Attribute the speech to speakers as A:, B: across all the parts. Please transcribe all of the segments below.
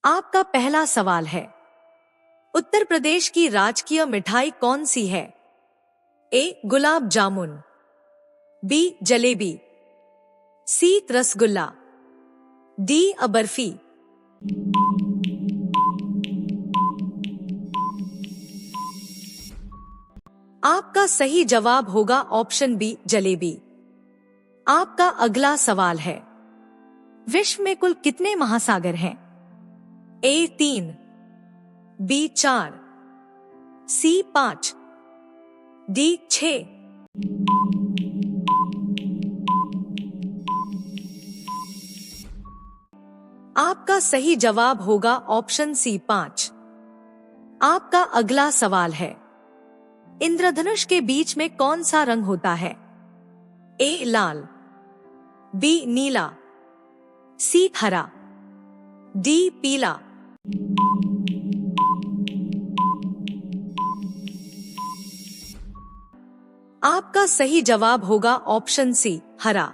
A: आपका पहला सवाल है, उत्तर प्रदेश की राजकीय मिठाई कौन सी है? ए. गुलाब जामुन, बी. जलेबी, सी. रसगुल्ला, डी. बर्फी। आपका सही जवाब होगा ऑप्शन बी, जलेबी। आपका अगला सवाल है, विश्व में कुल कितने महासागर हैं? ए. 3, बी. 4, सी. 5, डी. 6। आपका सही जवाब होगा ऑप्शन सी, 5। आपका अगला सवाल है, इंद्रधनुष के बीच में कौन सा रंग होता है? ए. लाल, बी. नीला, सी. हरा, डी. पीला। आपका सही जवाब होगा ऑप्शन सी, हरा।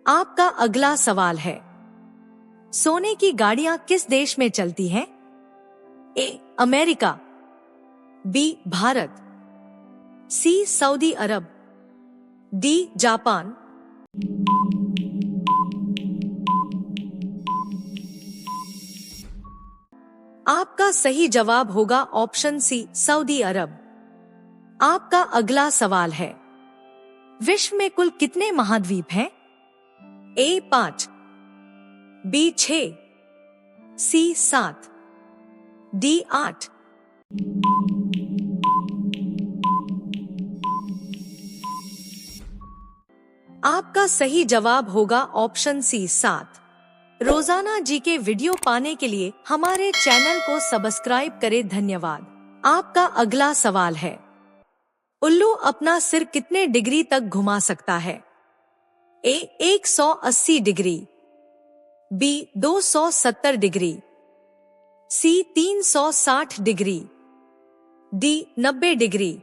A: आपका अगला सवाल है, सोने की गाड़ियां किस देश में चलती हैं? A. America, B. Bharat, C. Saudi Arab, D. Japan. आपका सही जवाब होगा ऑप्शन सी, सऊदी अरब। आपका अगला सवाल है, विश्व में कुल कितने महाद्वीप हैं? ए. 5, बी. 6, सी. 7, डी. 8। आपका सही जवाब होगा ऑप्शन सी, 7। रोजाना जी के वीडियो पाने के लिए हमारे चैनल को सब्सक्राइब करें। धन्यवाद। आपका अगला सवाल है, उल्लू अपना सिर कितने डिग्री तक घुमा सकता है? ए. 180 डिग्री, बी. 270 डिग्री, सी. 360 डिग्री, डी. 90 डिग्री।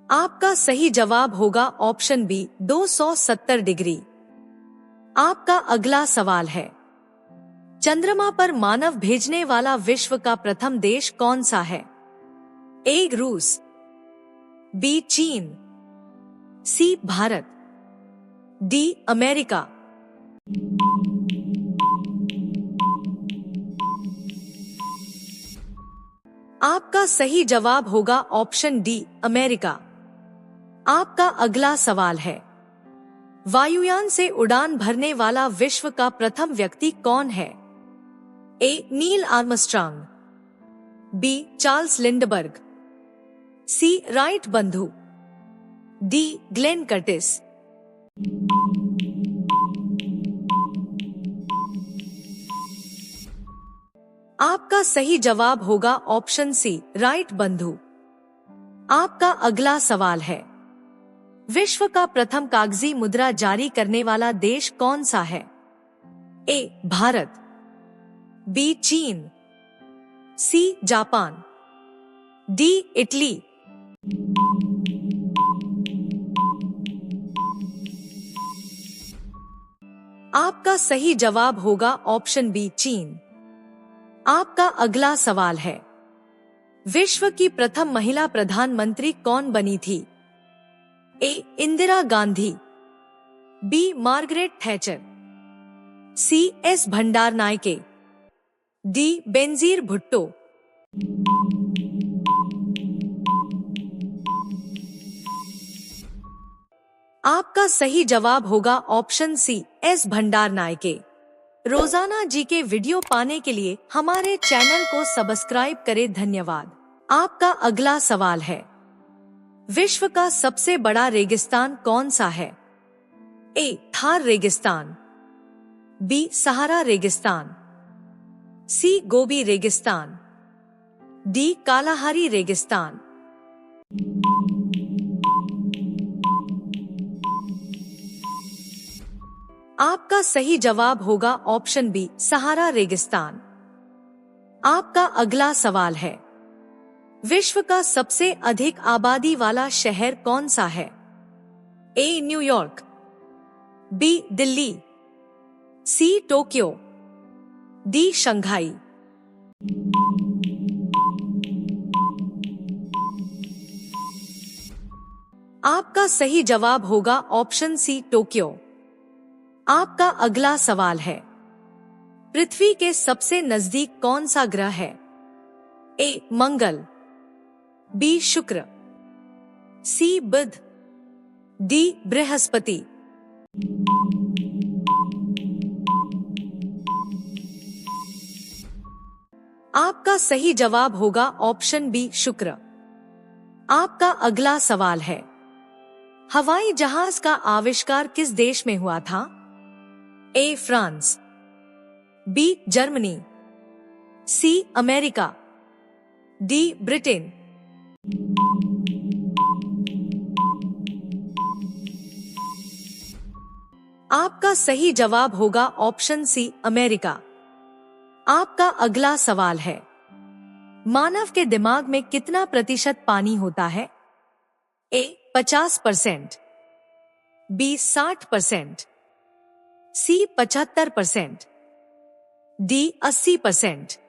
A: आपका सही जवाब होगा ऑप्शन बी, 270 डिग्री। आपका अगला सवाल है, चंद्रमा पर मानव भेजने वाला विश्व का प्रथम देश कौन सा है? ए. रूस, बी. चीन, सी. भारत, डी. अमेरिका। आपका सही जवाब होगा ऑप्शन डी, अमेरिका। आपका अगला सवाल है, वायुयान से उड़ान भरने वाला विश्व का प्रथम व्यक्ति कौन है? A. Neil Armstrong, B. Charles Lindbergh, C. Wright बंधु, डी. Glenn Curtiss. आपका सही जवाब होगा ऑप्शन सी, राइट बंधु। आपका अगला सवाल है, विश्व का प्रथम कागजी मुद्रा जारी करने वाला देश कौन सा है? ए. भारत, बी. चीन, सी. Japan, D. इटली। आपका सही जवाब होगा ऑप्शन बी, चीन। आपका अगला सवाल है, विश्व की प्रथम महिला प्रधानमंत्री कौन बनी थी? A. Indira Gandhi, B. Margaret Thatcher, C. S. Bandaranaike, D. Benazir Bhutto. आपका सही जवाब होगा ऑप्शन सी, एस. भंडारनायके। रोजाना जी के वीडियो पाने के लिए हमारे चैनल को सब्सक्राइब करें। धन्यवाद। आपका अगला सवाल है, विश्व का सबसे बड़ा रेगिस्तान कौन सा है? ए. थार रेगिस्तान, बी. सहारा रेगिस्तान, सी. गोबी रेगिस्तान, डी. कालाहारी रेगिस्तान। आपका सही जवाब होगा ऑप्शन बी, सहारा रेगिस्तान। आपका अगला सवाल है, विश्व का सबसे अधिक आबादी वाला शहर कौन सा है? A. New York, B Delhi, C Tokyo, D Shanghai. आपका सही जवाब होगा ऑप्शन सी टोक्यो। आपका अगला सवाल है, पृथ्वी के सबसे नजदीक कौन सा ग्रह है? ए मंगल, बी शुक्र, सी बुध, डी बृहस्पति। आपका सही जवाब होगा ऑप्शन बी शुक्र। आपका अगला सवाल है, हवाई जहाज का आविष्कार किस देश में हुआ था? A France, B Germany, C America, D Britain. आपका सही जवाब होगा ऑप्शन सी अमेरिका। आपका अगला सवाल है, मानव के दिमाग में कितना प्रतिशत पानी होता है? ए 50%, बी 60%, सी 75%, डी 80%।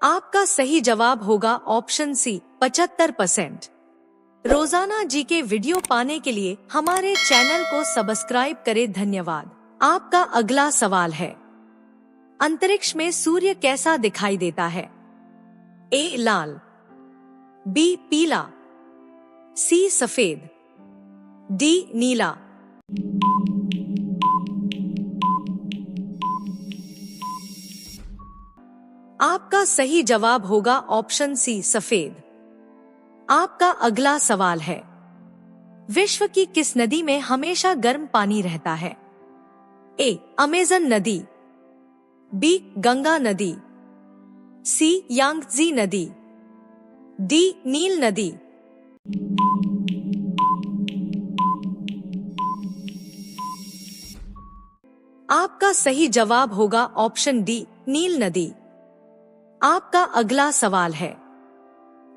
A: आपका सही जवाब होगा ऑप्शन सी 75%। रोजाना जी के वीडियो पाने के लिए हमारे चैनल को सब्सक्राइब करें। धन्यवाद। आपका अगला सवाल है, अंतरिक्ष में सूर्य कैसा दिखाई देता है? ए लाल, बी पीला, सी सफेद, डी नीला। आपका सही जवाब होगा ऑप्शन सी सफेद। आपका अगला सवाल है, विश्व की किस नदी में हमेशा गर्म पानी रहता है? ए अमेज़न नदी, बी गंगा नदी, सी यांगत्ज़ी नदी, डी नील नदी। आपका सही जवाब होगा ऑप्शन डी नील नदी। आपका अगला सवाल है,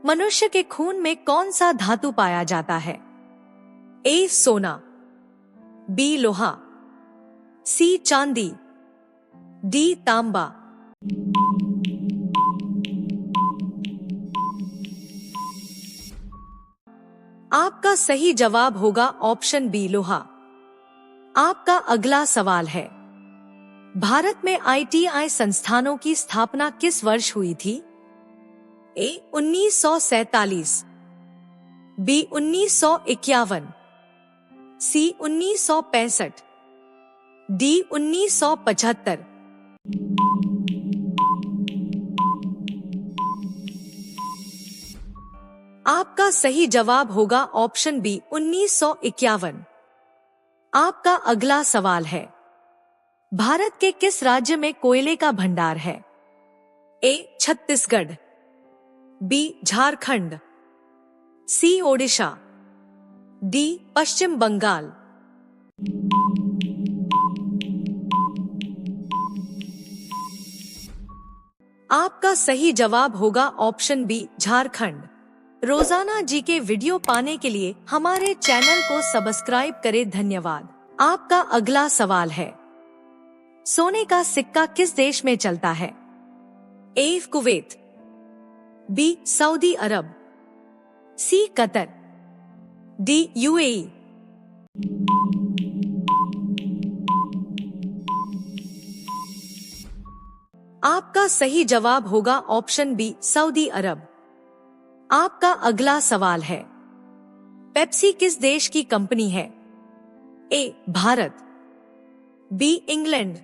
A: मनुष्य के खून में कौन सा धातु पाया जाता है? ए सोना, बी लोहा, सी चांदी, डी तांबा। आपका सही जवाब होगा ऑप्शन बी लोहा। आपका अगला सवाल है, भारत में आईटीआई संस्थानों की स्थापना किस वर्ष हुई थी? ए 1947, बी 1951, सी 1965, डी 1975। आपका सही जवाब होगा ऑप्शन बी 1951। आपका अगला सवाल है, भारत के किस राज्य में कोयले का भंडार है? ए छत्तीसगढ़, बी झारखंड, सी ओडिशा, डी पश्चिम बंगाल। आपका सही जवाब होगा ऑप्शन बी झारखंड। रोजाना जी के वीडियो पाने के लिए हमारे चैनल को सब्सक्राइब करें। धन्यवाद। आपका अगला सवाल है, सोने का सिक्का किस देश में चलता है? ए कुवैत, बी सऊदी अरब, सी कतर, डी यूएई। आपका सही जवाब होगा ऑप्शन बी सऊदी अरब। आपका अगला सवाल है, पेप्सी किस देश की कंपनी है? A Bharat, B England,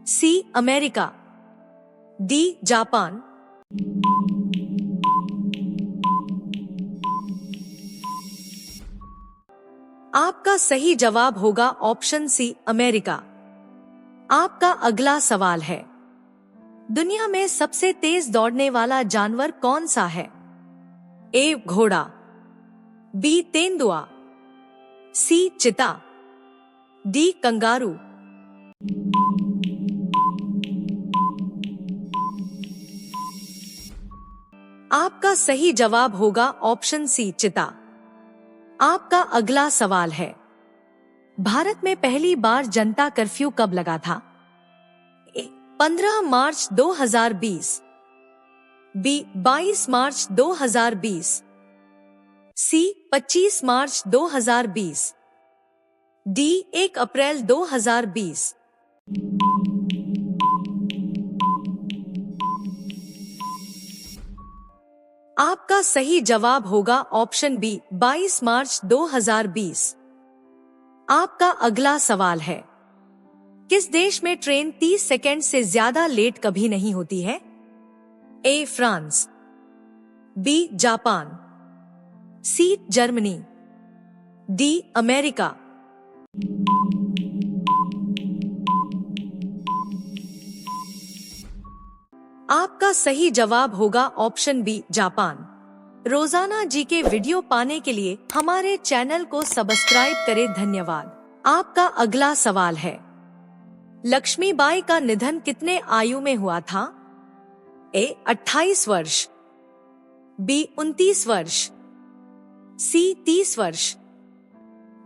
A: C America, D Japan. आपका सही जवाब होगा ऑप्शन सी अमेरिका। आपका अगला सवाल है, दुनिया में सबसे तेज दौड़ने वाला जानवर कौन सा है? ए घोड़ा, बी तेंदुआ, सी चीता, डी कंगारू। आपका सही जवाब होगा ऑप्शन सी चिता। आपका अगला सवाल है, भारत में पहली बार जनता कर्फ्यू कब लगा था? ए 15 मार्च 2020, बी 22 मार्च 2020, सी 25 मार्च 2020, डी 1 अप्रैल 2020। आपका सही जवाब होगा ऑप्शन बी 22 मार्च 2020। आपका अगला सवाल है, किस देश में ट्रेन 30 सेकंड से ज्यादा लेट कभी नहीं होती है? A France, B Japan, C Germany, D America. आपका सही जवाब होगा ऑप्शन बी जापान। रोजाना जी के वीडियो पाने के लिए हमारे चैनल को सब्सक्राइब करें। धन्यवाद। आपका अगला सवाल है, लक्ष्मीबाई का निधन कितने आयु में हुआ था? ए 28 वर्ष, बी 29 वर्ष, सी 30 वर्ष,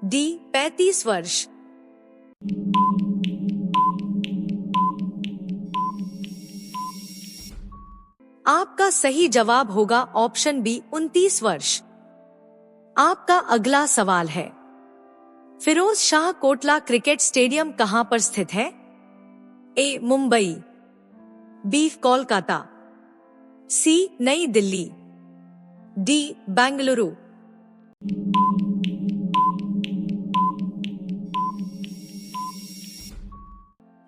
A: डी 35 वर्ष। आपका सही जवाब होगा ऑप्शन बी 29 वर्ष। आपका अगला सवाल है, फिरोज शाह कोटला क्रिकेट स्टेडियम कहां पर स्थित है? ए मुंबई, बी कोलकाता, सी नई दिल्ली, डी बेंगलुरु।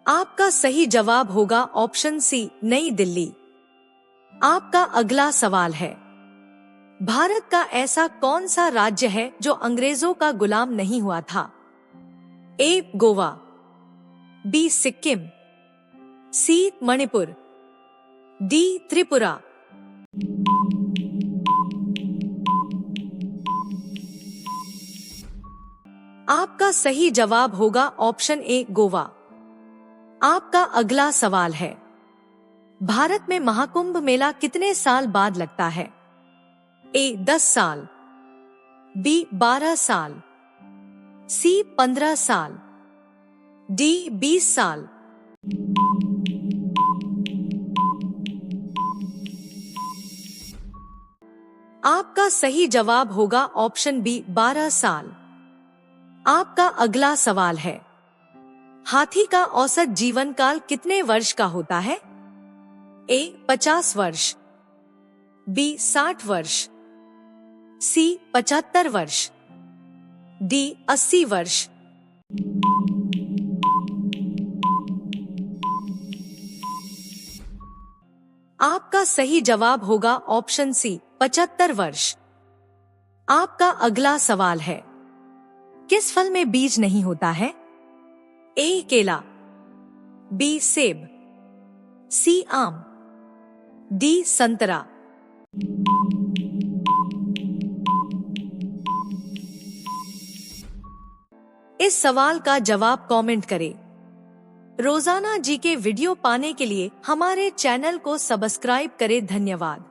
A: आपका सही जवाब होगा ऑप्शन सी नई दिल्ली। आपका अगला सवाल है, भारत का ऐसा कौन सा राज्य है जो अंग्रेजों का गुलाम नहीं हुआ था? ए गोवा, बी सिक्किम, सी मणिपुर, डी त्रिपुरा। आपका सही जवाब होगा ऑप्शन ए गोवा। आपका अगला सवाल है, भारत में महाकुंभ मेला कितने साल बाद लगता है? ए 10 साल, बी 12 साल, सी 15 साल, डी 20 साल। आपका सही जवाब होगा ऑप्शन बी 12 साल। आपका अगला सवाल है, हाथी का औसत जीवन काल कितने वर्ष का होता है? ए 50 वर्ष, बी 60 वर्ष, सी 75 वर्ष, डी 80 वर्ष। आपका सही जवाब होगा ऑप्शन सी 75 वर्ष। आपका अगला सवाल है, किस फल में बीज नहीं होता है? ए केला, बी सेब, सी आम, डी संतरा। इस सवाल का जवाब कमेंट करें। रोजाना जी के वीडियो पाने के लिए हमारे चैनल को सब्सक्राइब करें। धन्यवाद।